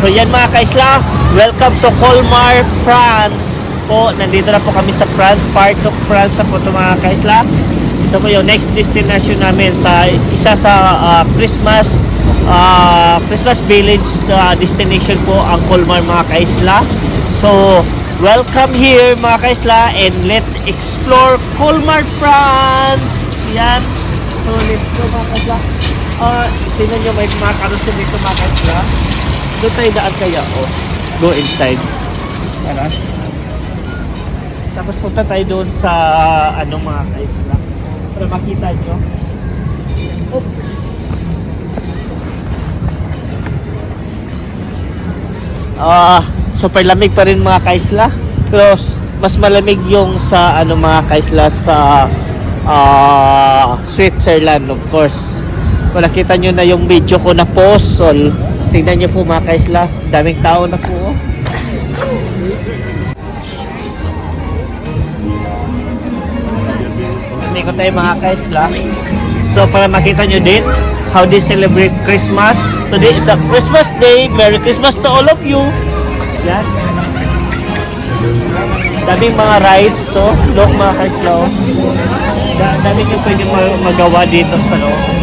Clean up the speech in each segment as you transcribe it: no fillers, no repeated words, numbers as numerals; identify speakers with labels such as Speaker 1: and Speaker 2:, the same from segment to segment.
Speaker 1: So yan mga kaisla, welcome to Colmar, France po. Nandito na po kami sa France, part of France na po ito mga kaisla. Ito po yung next destination namin sa isa sa Christmas village destination po ang Colmar mga kaisla. So welcome here mga kaisla and let's explore Colmar, France. Yan. So let's go mga kaisla. Tingnan nyo may mga carousel dito mga kaisla. Doon tayo daan kaya o. Go inside. Tara. Tapos punta tayo doon sa mga kaisla. Para makita nyo. Oh. Super lamig pa rin mga kaisla. Pero mas malamig yung sa mga kaisla sa Switzerland of course. Kung nakita nyo na yung video ko na post, tingnan nyo po mga kaisla, daming tao na po. Hindi ko tayo mga kaisla. So para makita nyo din how they celebrate Christmas. Today is a Christmas day. Merry Christmas to all of you. Yan. Daming mga rides. So look mga kaisla. Daming yung pwede magawa dito sa loob.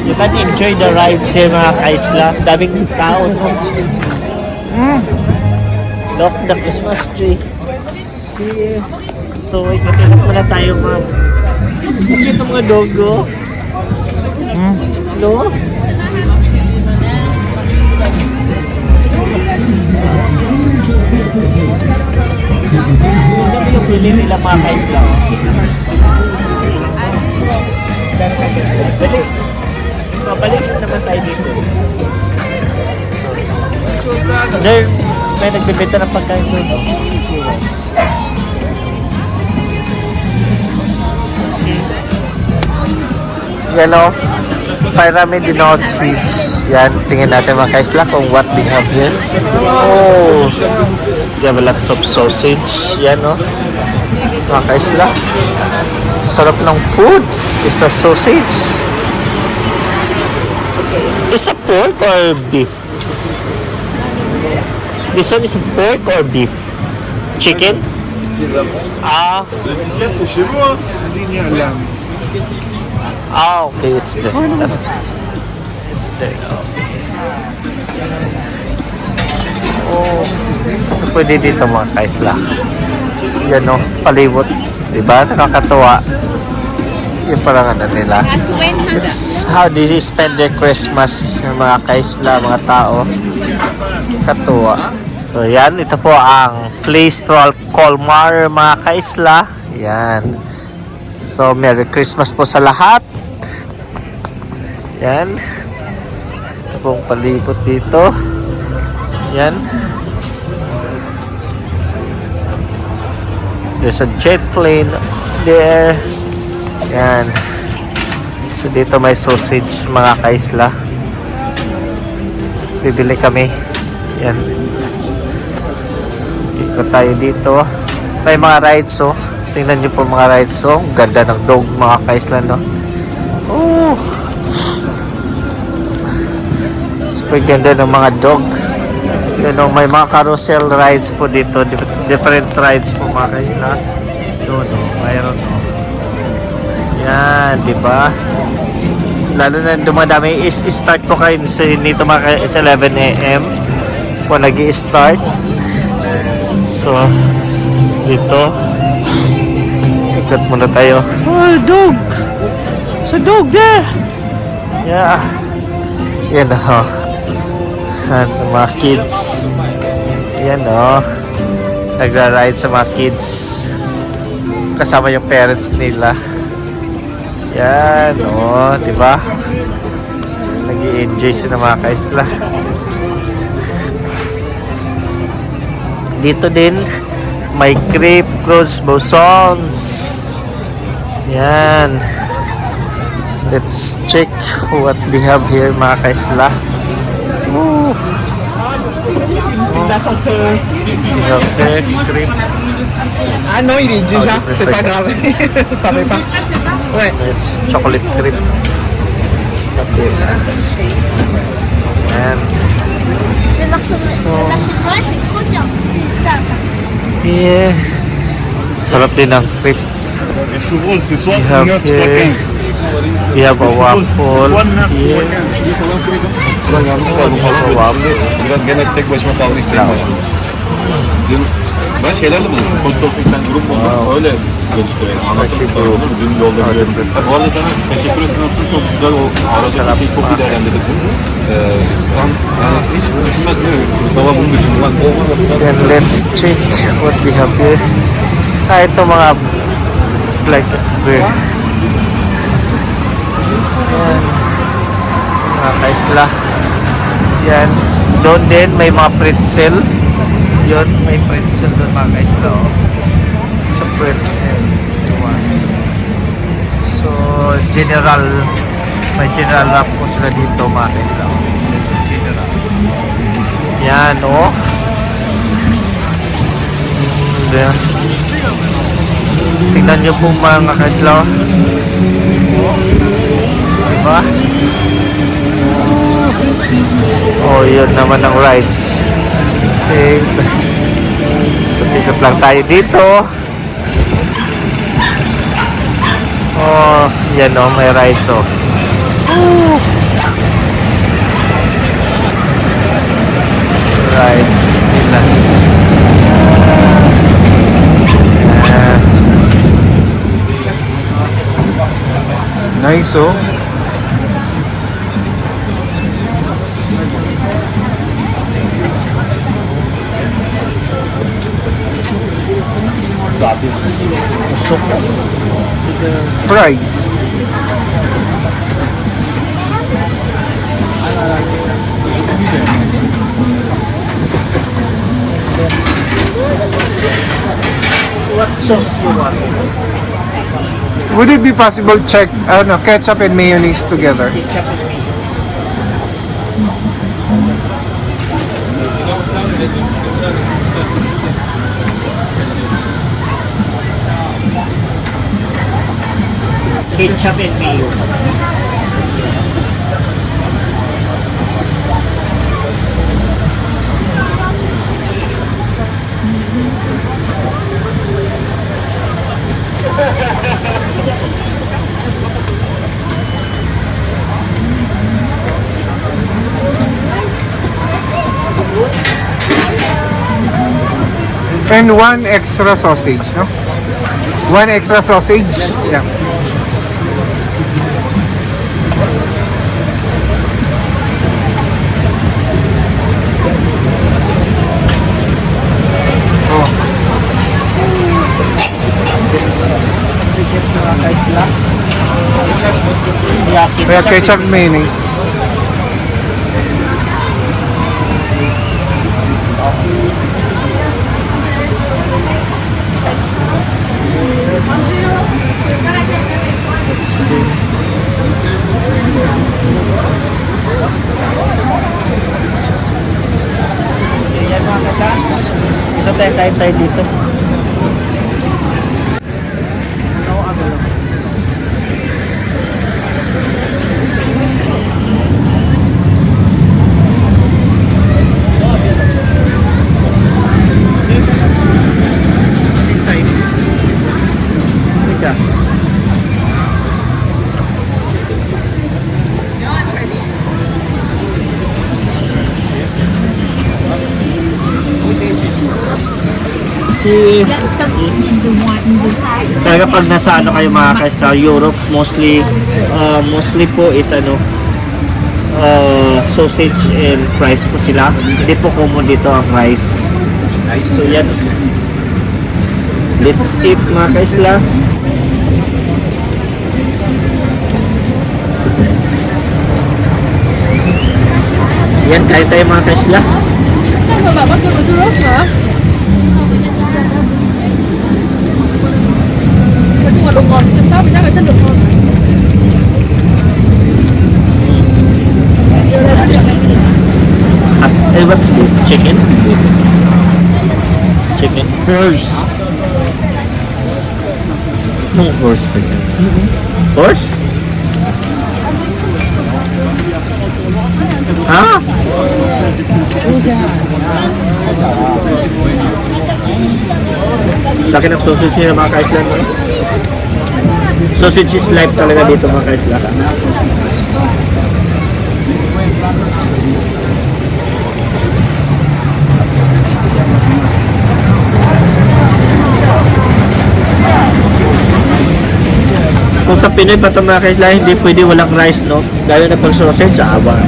Speaker 1: You can enjoy the rides here mga kaisla. Daming tao. Look, the Christmas tree. So, ikot-ikot muna tayo mga. Ito mga dogo. No? Ito yung pili nila mga kaisla. Balik naman tayo dito. There, may nagbibenta ng pagkain doon. Yan o, pyramid de noche. Yan, tingnan natin mga kaisla kung what we have here. Oh, we have lots of sausage. Yan o, mga kaisla. Sarap ng food. It's a sausage. Is a pork or beef? This one is pork or beef? Chicken?
Speaker 2: C'est chez vous, hein? Ligne à l'âme.
Speaker 1: Okay, it's there. It's there. Oh, so pwede dito mga kaisla. Yan o, palibot. Diba? Nakakatuwa. Yung parang nila. It's how they spend their Christmas yung mga kaisla, mga tao. Katuwa. So yan, ito po ang place to Colmar mga kaisla. Yan. So Merry Christmas po sa lahat. Yan. Ito pong palibot dito. Yan. There's a jet plane there. Yan. So dito may sausage mga kaisla. Bibili kami. Yan. Ikot tayo dito. May mga rides oh. Tingnan nyo po mga rides oh. Ganda ng dog mga kaisla no. Oh. Super ganda ng mga dog. Yan oh, may mga carousel rides po dito. Different rides po mga kaisla. Doon oh. Mayroon oh. Yan, di ba? Lalo na dumadami start po kayo nito mga is 11 AM po nag-i-start. So, dito ikot muna tayo. Oh, dog! Sa dog there! Yeah. Yan o. Yan, mga kids. Yan o. Nagra-ride sa mga kids. Kasama yung parents nila. Yan, o, diba? Nag-i-enjoy sila mga kaisla. Dito din, may crepe, clothes, bousons. Yan. Let's check what we have here mga kaisla.
Speaker 3: d'accord que...
Speaker 1: We have cake, cream.
Speaker 3: Ah non, il est déjà,
Speaker 1: Ah,
Speaker 3: c'est pas grave. Ça va pas. Ouais.
Speaker 1: It's chocolate cream. Okay. And
Speaker 4: Le marché chinois, c'est trop bien.
Speaker 1: yeah. Sarap din ng crepe.
Speaker 2: Les chevaux, c'est soit
Speaker 1: We have
Speaker 2: 9, soit
Speaker 1: cake.
Speaker 2: 15.
Speaker 1: We have a waffle.
Speaker 2: Soit 9,
Speaker 1: Yeah.
Speaker 2: soit 15.
Speaker 5: Ben yalnız kaldım falan böyle. Şimdi biraz gene tek başıma kalmak istedim başladım. Dün ben şeylerle buluştum. Postof'tan grup buldum. Öyle gelişti benim. Anlattım sana olur mu? Dün yolda gidiyorum. Bu arada sana teşekkür etmek için çok güzel o aradaki şeyi çok iyi değerlendirdik. Tam yani hiç düşünmezsin değil mi? Sabah bunu düşündüm. Lan olmaması lazım.
Speaker 1: Then let's check what we have here. Ito mga, it's like beer. Yan. Mga kaisla. Yan. Doon din may mga pretzel. Yun, may pretzel doon mga kaisla. Oh. Sa pretzel. So, general, may general wrap po sila dito mga kaisla. Oh. General. Yan, oh. Yan. Tingnan nyo po mga kaislaw. Diba? Oh, yun naman ang rides. Okay. Ikot lang tayo dito. Oh, yan oh, may rides oh. Rides. Yun lang.
Speaker 5: Nice oh. Fries.
Speaker 1: What sauce you want?
Speaker 5: Would it be possible check ketchup and mayonnaise together?
Speaker 1: Ketchup and mayo.
Speaker 5: And one extra sausage, no? One extra sausage. Yeah.
Speaker 1: Chicken sa mga kaisla. Yeah,
Speaker 5: Kaya ketchup and mayonnaise.
Speaker 1: So yan mga kaisla. Ito tayo kain tayo dito. Kaya pag nasa ano kayo mga guys sa Europe, mostly po is sausage and fries po sila. Hindi po common dito ang rice. So yan. Let's eat mga kaisla. Yan, kain tayo mga kaisla.
Speaker 4: Bà bắt tôi churros hả? Nói chung là đồ ngọt trên shop thì chắc là chất lượng hơn.
Speaker 1: Hey, what's this? Chicken? chicken.
Speaker 3: First.
Speaker 1: Horse chicken. Horse? Ah! Laki ng sausage nila mga ka-Island. No? Sausage is life talaga dito mga ka-Island. Kung sa Pinoy pa ito mga ka-Island, hindi pwede walang rice, no? Gaya na pang sausage sa awa.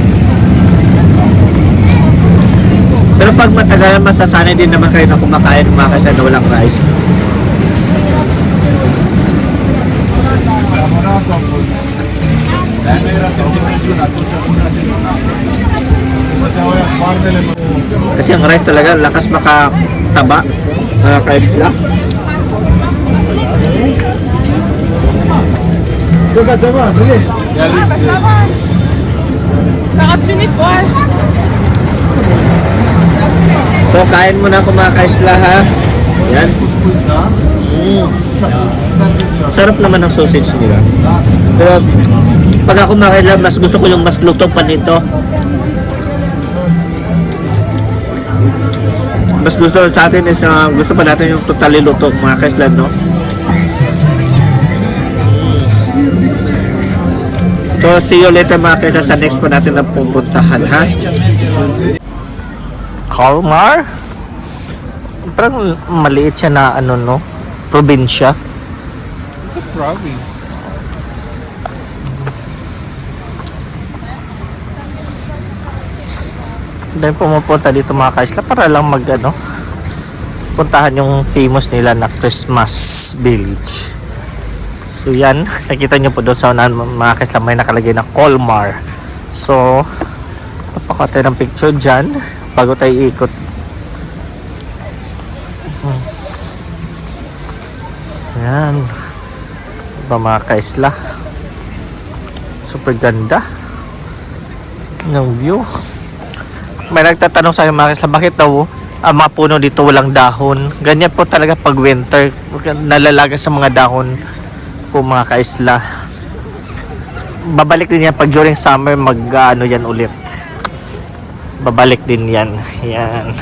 Speaker 1: Pero pag matagal, masasanay din naman kayo na kumakain mga ka-Island na walang rice. Kasi ang rice talaga, lakas makataba mga ka-Island. So, kain muna ako mga ka-Isla ha. Yan. Sarap naman ang sausage nila. Pero, pag ako mga ka-Isla, mas gusto ko yung mas luto pa nito. Mas gusto sa atin is gusto pa natin yung totally luto mga ka-Isla, no? So, see you later mga ka-Isla sa next po natin na pupuntahan ha. Kalmar? Parang maliit siya na ano no, probinsya.
Speaker 3: It's a province.
Speaker 1: Dahil pumupunta dito mga ka-Isla para lang mag ano, puntahan yung famous nila na Christmas Village. So yan, nakita nyo po doon sa unahan mga ka-Isla may nakalagay na Kalmar. So, papaka tayo ng picture dyan bago tayo ikot. Yan. Diba mga ka-Isla? Super ganda ng view. May nagtatanong sa akin mga ka-Isla, bakit daw ang mga puno dito walang dahon? Ganyan po talaga pag winter, nalalaga sa mga dahon po mga ka-Isla. Babalik din yan pag during summer, mag ano yan ulit. Babalik din yan. Yan.